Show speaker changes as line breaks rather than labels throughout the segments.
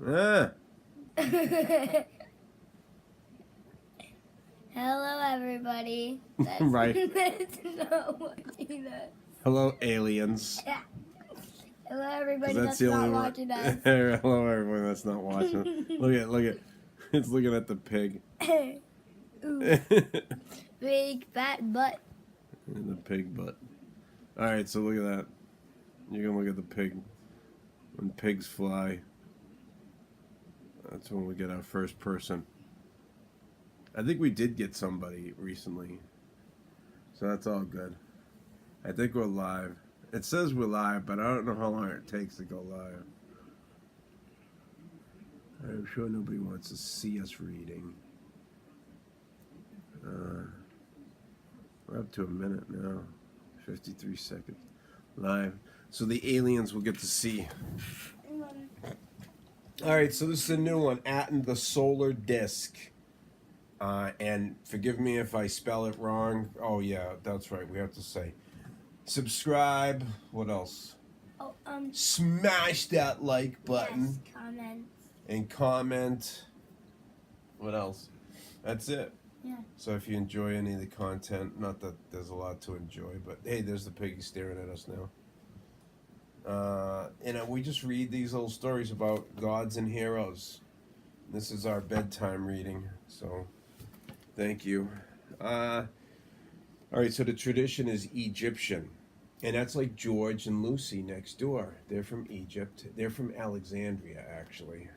Ah,
Hello, everybody.
right.
That's not watching us.
Hello, aliens.
Hello,
Because
everybody
that's
that's
the
not
only one.
watching us.
Hello, everyone that's not watching. Look at. It's looking at the pig.
Ooh,
The
big fat butt.
pig butt. All right, so look at that. You're gonna look at the pig. When pigs fly, that's when we get our first person. I think we did get somebody recently, so that's all good. I think we're live. It says we're live, but I don't know how long it takes to go live. I'm sure nobody wants to see us reading. We're up to a minute now, 53 seconds live. So the aliens will get to see. All right, so this is a new one, Aten the solar disk. And forgive me if I spell it wrong. Oh yeah, that's right. We have to say subscribe. What else?
Oh,
Smash that like button
yes, comments.
and comment. What else? That's it.
Yeah.
So if you enjoy any of the content, not that there's a lot to enjoy, but hey, there's the piggy staring at us now. We just read these little stories about gods and heroes. This is our bedtime reading, so thank you. All right, so the tradition is Egyptian, and that's like George and Lucy next door. They're from Egypt. They're from Alexandria, actually,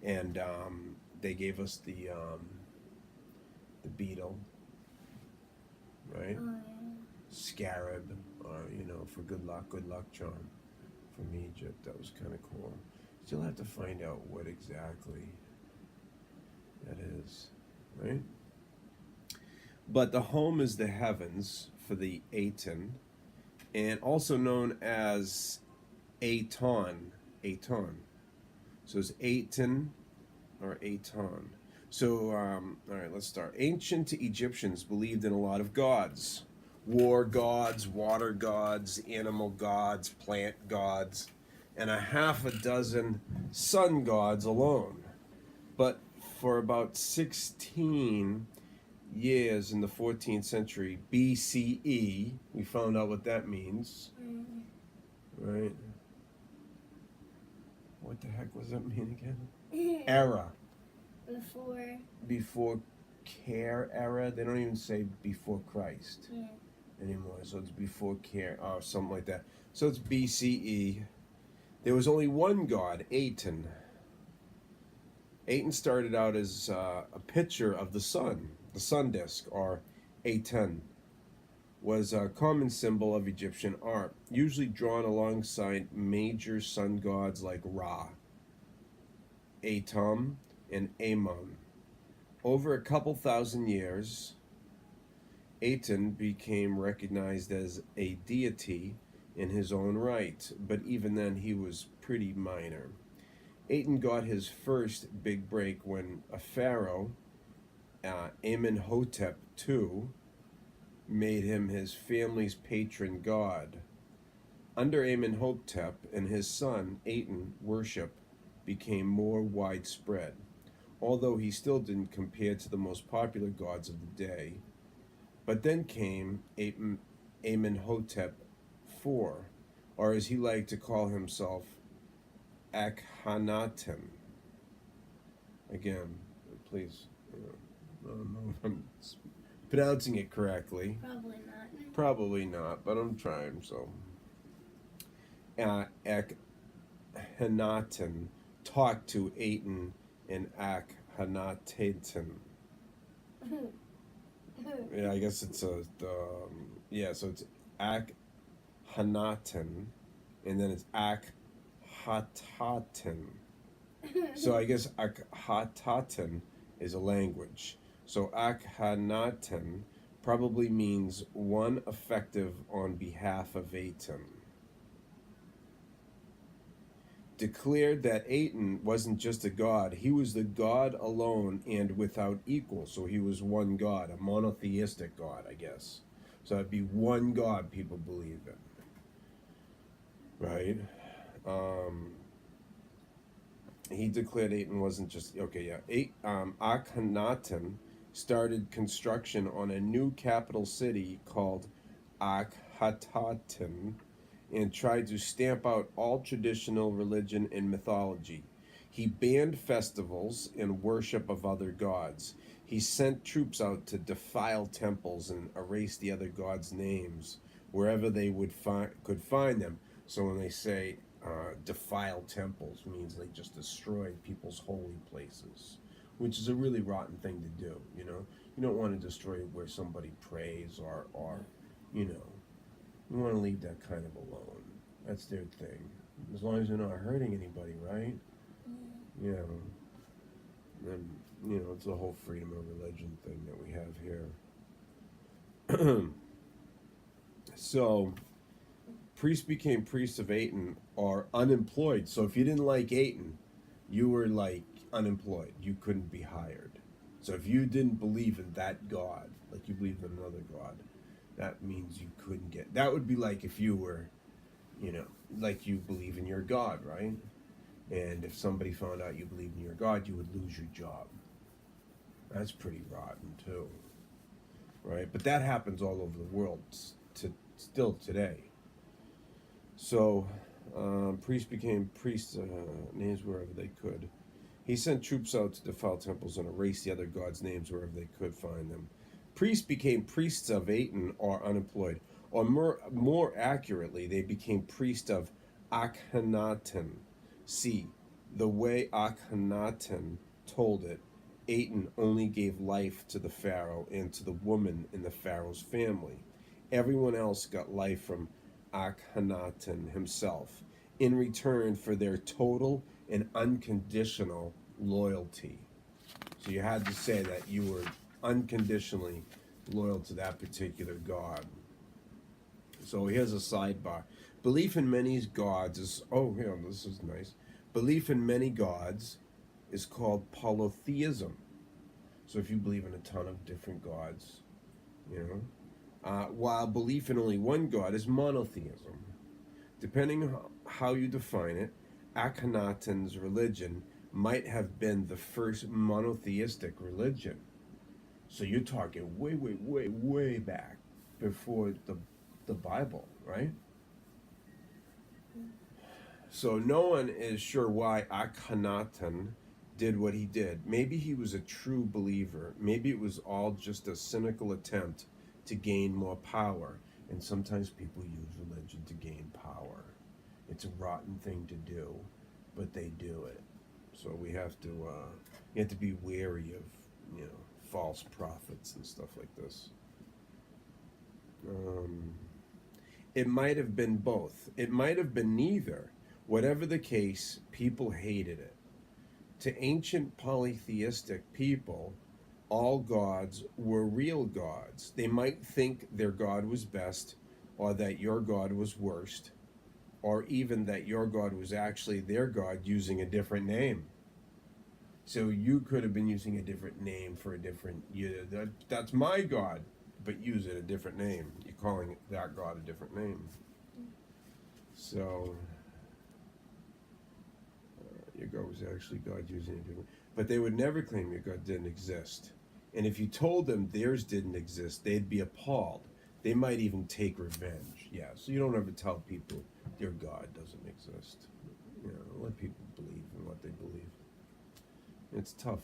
and they gave us the beetle, right?
Oh, yeah.
Scarab, or for good luck charm from Egypt. That was kind of cool. Still have to find out what exactly that is, right? But the home is the heavens for the Aten, and also known as Aten. Aten. So it's Aten or Aten. So, all right, let's start. Ancient Egyptians believed in a lot of gods: war gods, water gods, animal gods, plant gods, and a half a dozen sun gods alone. But for about 16 years in the 14th century BCE, we found out what that means, right? What the heck was that mean again? Era. Before care era. They don't even say before Christ anymore. So it's before care or something like that. So it's BCE. There was only one god, Aten. Aten started out as a picture of the sun disk, or Aten, was a common symbol of Egyptian art, usually drawn alongside major sun gods like Ra, Atum, and Amon. Over a couple thousand years, Aten became recognized as a deity in his own right, but even then he was pretty minor. Aten got his first big break when a pharaoh, Amenhotep II, made him his family's patron god. Under Amenhotep and his son, Aten worship became more widespread, although he still didn't compare to the most popular gods of the day. But then came Amenhotep IV, or as he liked to call himself, Akhenaten. Again, please, I don't know if I'm pronouncing it correctly.
Probably not.
Probably not, but I'm trying, so. Akhenaten talked to Aten and Akhenaten. Yeah, I guess it's so it's Akhenaten, and then it's Akhataten. So I guess Akhataten is a language. So Akhenaten probably means one effective on behalf of Aten. Declared that Aten wasn't just a god, he was the god alone and without equal. So he was one god, a monotheistic god, I guess. So it'd be one god people believe in, right? he declared Aten wasn't just okay. Yeah, Akhenaten started construction on a new capital city called Akhetaten and tried to stamp out all traditional religion and mythology. He banned festivals and worship of other gods. He sent troops out to defile temples and erase the other gods' names wherever they could find them. So when they say defile temples, means they just destroyed people's holy places, which is a really rotten thing to do. You don't want to destroy where somebody prays or you know, you want to leave that kind of alone. That's their thing. As long as they're not hurting anybody, right? Yeah. And, it's the whole freedom of religion thing that we have here. So, priests became priests of Aten or unemployed. So, if you didn't like Aten, you were like unemployed. You couldn't be hired. So, if you didn't believe in that God, like you believed in another God, that means you couldn't get. That would be like if you were, like you believe in your God, right? And if somebody found out you believed in your God, you would lose your job. That's pretty rotten too, right? But that happens all over the world still today. So, priests became priests, names wherever they could. He sent troops out to defile temples and erase the other gods' names wherever they could find them. Priests became priests of Aten or unemployed, or more accurately, they became priests of Akhenaten. See, the way Akhenaten told it, Aten only gave life to the pharaoh and to the woman in the pharaoh's family. Everyone else got life from Akhenaten himself in return for their total and unconditional loyalty. So you had to say that you were unconditionally loyal to that particular god. So here's a sidebar. Belief in many gods is, oh, yeah, this is nice. Belief in many gods is called polytheism. So if you believe in a ton of different gods, while belief in only one god is monotheism. Depending on how you define it, Akhenaten's religion might have been the first monotheistic religion. So you're talking way, way, way, way back before the Bible, right? So no one is sure why Akhenaten did what he did. Maybe he was a true believer. Maybe it was all just a cynical attempt to gain more power. And sometimes people use religion to gain power. It's a rotten thing to do, but they do it. So you have to be wary of, false prophets and stuff like this. It might have been both. It might have been neither. Whatever the case, people hated it. To ancient polytheistic people, all gods were real gods. They might think their God was best, or that your God was worst, or even that your God was actually their God using a different name. So you could have been using a different name for a different, that's my God, but use it a different name. You're calling that God a different name. So your God was actually God using a different, but they would never claim your God didn't exist. And if you told them theirs didn't exist, they'd be appalled. They might even take revenge. Yeah, so you don't ever tell people your God doesn't exist. Let people believe in what they believe. It's tough.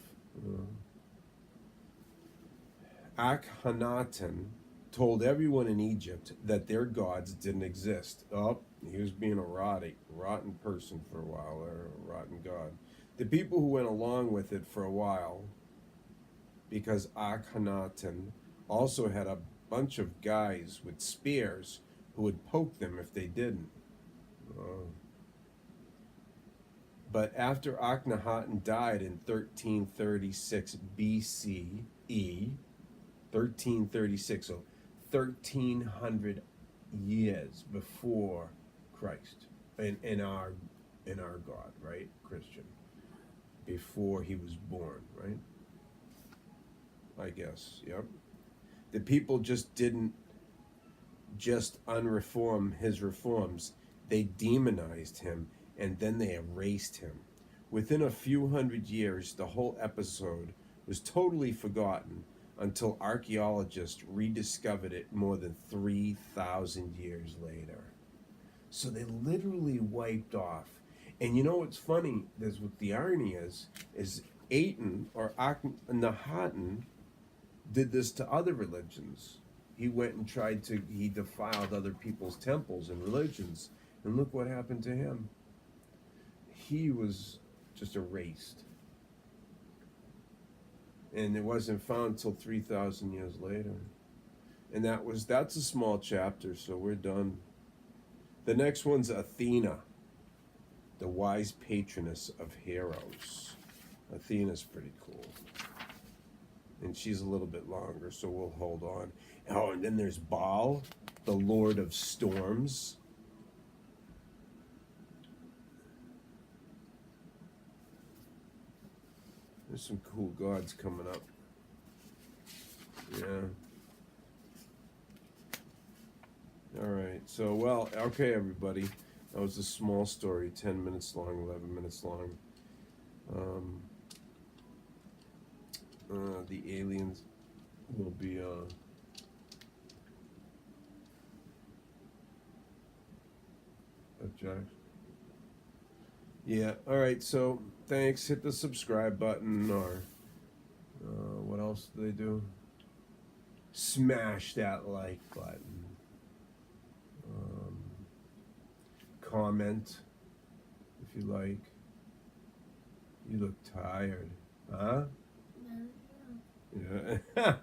Akhenaten told everyone in Egypt that their gods didn't exist. Oh, he was being a rotten person for a while, or a rotten god. The people who went along with it for a while, because Akhenaten also had a bunch of guys with spears who would poke them if they didn't. But after Akhenaten died in 1336 BCE, 1336, so 1300 years before Christ, in our God, right? Christian, before he was born, right? I guess, yep. The people just didn't just unreform his reforms. They demonized him, and then they erased him. Within a few hundred years, the whole episode was totally forgotten until archaeologists rediscovered it more than 3,000 years later. So they literally wiped off. And you know what's funny? There's what the irony is Aten or Akhenaten did this to other religions. He went and he defiled other people's temples and religions. And look what happened to him. He was just erased. And it wasn't found until 3,000 years later. And that's a small chapter, so we're done. The next one's Athena, the wise patroness of heroes. Athena's pretty cool. And she's a little bit longer, so we'll hold on. Oh, and then there's Baal, the lord of storms. There's some cool gods coming up. Yeah. All right. So, well, okay, everybody. That was a small story, 10 minutes long, 11 minutes long. The aliens will be object. Yeah. All right. So thanks. Hit the subscribe button, or what else do they do? Smash that like button. Comment if you like. You look tired, huh? Yeah.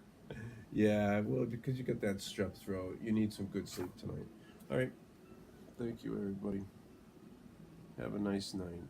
Yeah, well, because you got that strep throat, you need some good sleep tonight. All right. Thank you, everybody. Have a nice night.